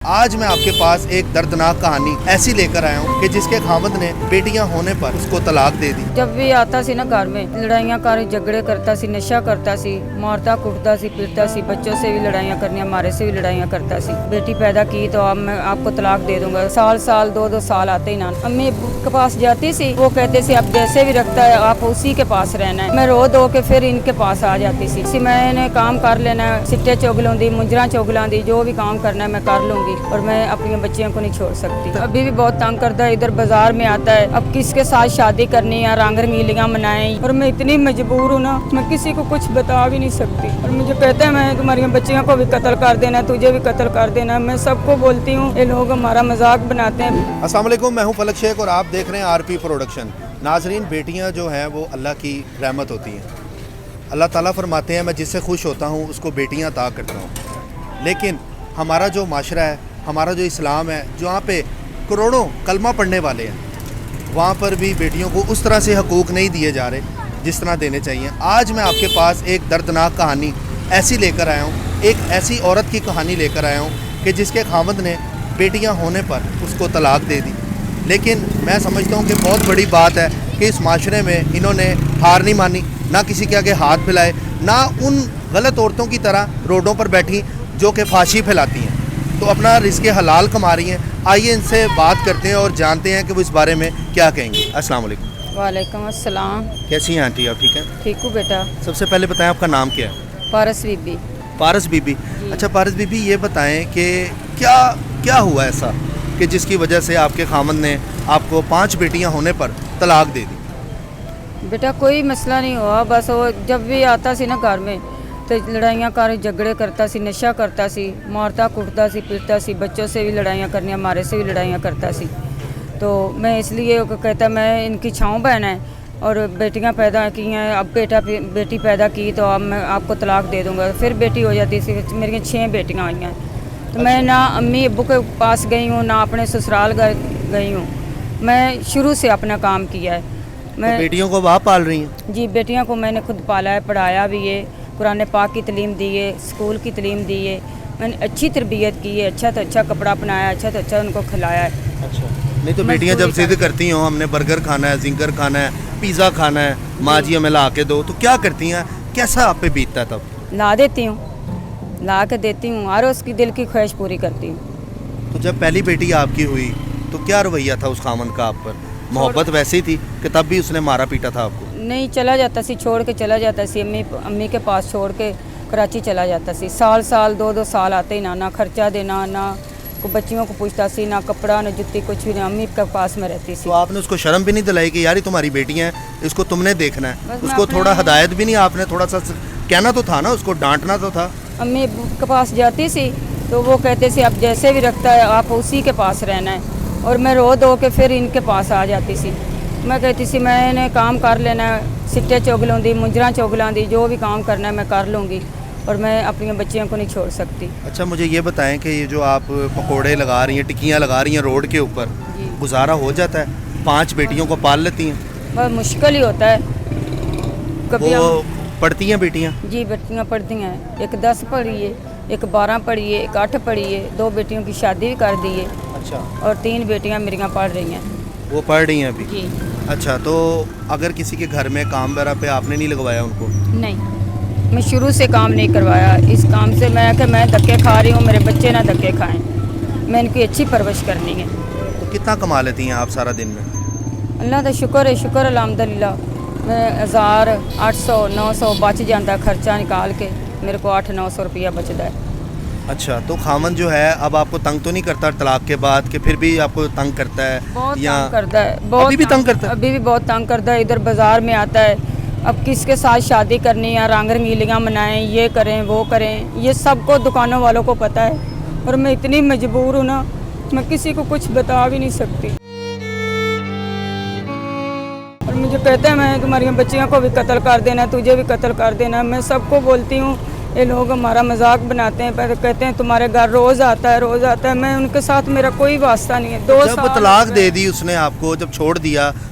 آج میں آپ کے پاس ایک دردناک کہانی ایسی لے کر آیا ہوں کہ جس کے خاوند نے بیٹیاں ہونے پر اس کو طلاق دے دی۔ جب بھی آتا سی نا گھر میں لڑائیاں کر جھگڑے کرتا سی، نشہ کرتا سی، مارتا کٹتا سی، پیٹتا سی، بچوں سے بھی لڑائیاں کرنی، ہمارے سے بھی لڑائیاں کرتا سی۔ بیٹی پیدا کی تو اب میں آپ کو طلاق دے دوں گا، سال دو سال آتے ہی نہ امی ابو کے پاس جاتی سی، وہ کہتے سی اب جیسے بھی رکھتا ہے آپ اسی کے پاس رہنا ہے۔ میں رو دو کے پھر ان کے پاس آ جاتی سی، میں نے کام کر لینا، سٹے چگلوں دی، منجراں چگلاں دی، جو بھی کام کرنا ہے میں کر لوں گی، اور میں اپنی بچیوں کو نہیں چھوڑ سکتی۔ ابھی بھی بہت تنگ کرتا ہے، ادھر بازار میں آتا ہے، اب کس کے ساتھ شادی کرنی ہے، رنگ رنگیلیاں منائیں، اور میں اتنی مجبور ہوں نا، میں کسی کو کچھ بتا بھی نہیں سکتی، اور مجھے کہتے ہیں میں تمہاری بچیوں کو بھی قتل کر دینا، تجھے بھی قتل کر دینا۔ میں سب کو بولتی ہوں، یہ لوگ ہمارا مذاق بناتے ہیں۔ السلام علیکم، میں ہوں فلک شیخ اور آپ دیکھ رہے ہیں آر پی پروڈکشن۔ ناظرین، بیٹیاں جو ہیں وہ اللہ کی رحمت ہوتی ہیں۔ اللہ تعالیٰ فرماتے ہیں میں جس سے خوش ہوتا ہوں اس کو بیٹیاں عطا کرتا ہوں، لیکن ہمارا جو معاشرہ ہے، ہمارا جو اسلام ہے، جہاں پہ کروڑوں کلمہ پڑھنے والے ہیں، وہاں پر بھی بیٹیوں کو اس طرح سے حقوق نہیں دیے جا رہے جس طرح دینے چاہیے۔ آج میں آپ کے پاس ایک دردناک کہانی ایسی لے کر آیا ہوں، ایک ایسی عورت کی کہانی لے کر آیا ہوں کہ جس کے خاوند نے بیٹیاں ہونے پر اس کو طلاق دے دی، لیکن میں سمجھتا ہوں کہ بہت بڑی بات ہے کہ اس معاشرے میں انہوں نے ہار نہیں مانی، نہ کسی کے آگے ہاتھ پھیلائے، نہ ان غلط عورتوں کی طرح روڈوں پر بیٹھی جو کہ فحاشی پھیلاتی ہیں، تو اپنا رزق حلال کما رہی ہیں۔ آئیے ان سے بات کرتے ہیں اور جانتے ہیں کہ وہ اس بارے میں کیا کہیں گے۔ السلام علیکم۔ وعلیکم السلام۔ کیسی ہیں آنٹی آپ؟ ٹھیک ہیں؟ ٹھیک ہوں بیٹا۔ سب سے پہلے بتائیں آپ کا نام کیا ہے؟ پارس بی بی۔ پارس بی بی۔ اچھا پارس بی بی، یہ بتائیں کہ کیا ہوا ایسا کہ جس کی وجہ سے آپ کے خاوند نے آپ کو 5 بیٹیاں ہونے پر طلاق دے دی؟ بیٹا کوئی مسئلہ نہیں ہوا، بس وہ جب بھی آتا سی نا گھر میں تو لڑائیاں کر جھگڑے کرتا سی، نشہ کرتا سی، مارتا کٹتا سی، پیٹتا سی، بچوں سے بھی لڑائیاں کرنی، ہمارے سے بھی لڑائیاں کرتا سی۔ تو میں اس لیے کہتا میں ان کی چھاؤں بہن ہے اور بیٹیاں پیدا کی ہیں، اب بیٹی پیدا کی تو اب میں آپ کو طلاق دے دوں گا۔ پھر بیٹی ہو جاتی سی، میری 6 بیٹیاں ہوئی ہیں، تو میں نہ امی ابو کے پاس گئی ہوں، نہ اپنے سسرال گئی ہوں، میں شروع سے اپنا کام کیا ہے۔ میں بیٹیوں کو آپ پال رہی ہیں؟ جی، بیٹیوں کو میں نے خود پالا ہے، پڑھایا بھی ہے، قرآن پاک کی تعلیم دی ہے، اسکول کی تعلیم دی ہے، میں نے اچھی تربیت کی ہے، اچھا تو اچھا کپڑا پہنایا، اچھا تو اچھا ان کو کھلایا ہے۔ اچھا نہیں تو بیٹیاں جب ضد کرتی ہوں ہم نے برگر کھانا ہے، زنگر کھانا ہے، پیزا کھانا ہے، ماں جی ہمیں لا کے دو، تو کیا کرتی ہیں؟ کیسا آپ پہ بیتتا ہے تب؟ لا دیتی ہوں، لا کے دیتی ہوں، اور اس کی دل کی خواہش پوری کرتی ہوں۔ تو جب پہلی بیٹی آپ کی ہوئی تو کیا رویہ تھا اس خامن کا آپ پر؟ محبت ویسے ہی تھی کہ تب بھی اس نے مارا پیٹا تھا آپ کو؟ نہیں، چلا جاتا سی، چھوڑ کے چلا جاتا سی، امی کے پاس چھوڑ کے کراچی چلا جاتا سی، سال دو سال آتے ہی نہ خرچہ دینا، نہ بچیوں کو پوچھتا سی، نہ کپڑا، نہ جتی، کچھ بھی نہیں، امی کے پاس میں رہتی سی۔ تو آپ نے اس کو شرم بھی نہیں دلائی کہ یار یہ تمہاری بیٹی ہیں، اس کو تم نے دیکھنا ہے؟ بس اس میں کو اپنے تھوڑا ہدایت بھی نہیں آپ نے تھوڑا سا کہنا تو تھا نا، اس کو ڈانٹنا تو تھا؟ امی ابو کے پاس جاتی سی تو وہ کہتے سی اب جیسے بھی رکھتا ہے آپ اسی کے پاس رہنا ہے، اور میں رو دو کے پھر ان کے پاس آ جاتی سی۔ میں کہتی سی میں نے کام کر لینا، سٹے چگلوں دی، منجراں چگلاں دی، جو بھی کام کرنا ہے میں کر لوں گی، اور میں اپنی بچیوں کو نہیں چھوڑ سکتی۔ اچھا مجھے یہ بتائیں کہ یہ جو آپ پکوڑے لگا رہی ہیں، ٹکیاں لگا رہی ہیں روڈ کے اوپر، جی، گزارا ہو جاتا ہے؟ 5 بیٹیوں کو پال لیتی ہیں؟ بہت مشکل ہی ہوتا ہے کبھی۔ وہ پڑھتی ہیں بیٹیاں؟ جی، بیٹیاں پڑھتی ہیں، ایک 10 پڑھی ہے، ایک 12 پڑھی ہے، ایک 8 پڑھی ہے، 2 بیٹیوں کی شادی بھی کر دی ہے، اچھا، اور 3 بیٹیاں میریاں پڑھ رہی ہیں۔ وہ پڑھ رہی ہیں ابھی؟ جی اچھا، تو اگر کسی کے گھر میں کام وغیرہ پہ آپ نے نہیں لگوایا ان کو؟ نہیں، میں شروع سے کام نہیں کروایا، اس کام سے میں دھکے کھا رہی ہوں، میرے بچے نہ دھکے کھائیں، میں ان کی اچھی پرورش کرنی ہے۔ تو کتنا کما لیتی ہیں آپ سارا دن میں؟ اللہ کا شکر ہے، شکر الحمدللہ، میں 1000 800 900 بچ جاتا ہے، خرچہ نکال کے میرے کو 800-900 روپیہ بچتا ہے۔ اچھا، تو خامن جو ہے اب آپ کو تنگ تو نہیں کرتا طلاق کے بعد کہ پھر بھی آپ کو تنگ کرتا ہے؟ بہت یا تنگ کرتا ہے، ابھی بھی تنگ کرتا ہے؟ ابھی بھی بہت تنگ کرتا ہے، ادھر بازار میں آتا ہے، اب کس کے ساتھ شادی کرنی ہے، رنگ رنگیلیاں منائیں، یہ کریں وہ کریں، یہ سب کو دکانوں والوں کو پتہ ہے، اور میں اتنی مجبور ہوں نا، میں کسی کو کچھ بتا بھی نہیں سکتی، اور مجھے کہتے ہیں میں تمہاری بچیوں کو بھی قتل کر دینا، تجھے بھی قتل کر دینا۔ میں سب کو بولتی ہوں، یہ لوگ ہمارا مذاق بناتے ہیں، پہلے کہتے ہیں تمہارے گھر روز آتا ہے، میں ان کے ساتھ میرا کوئی واسطہ نہیں ہے۔ 2 جب سال طلاق دے دی اس نے آپ کو، جب چھوڑ دیا،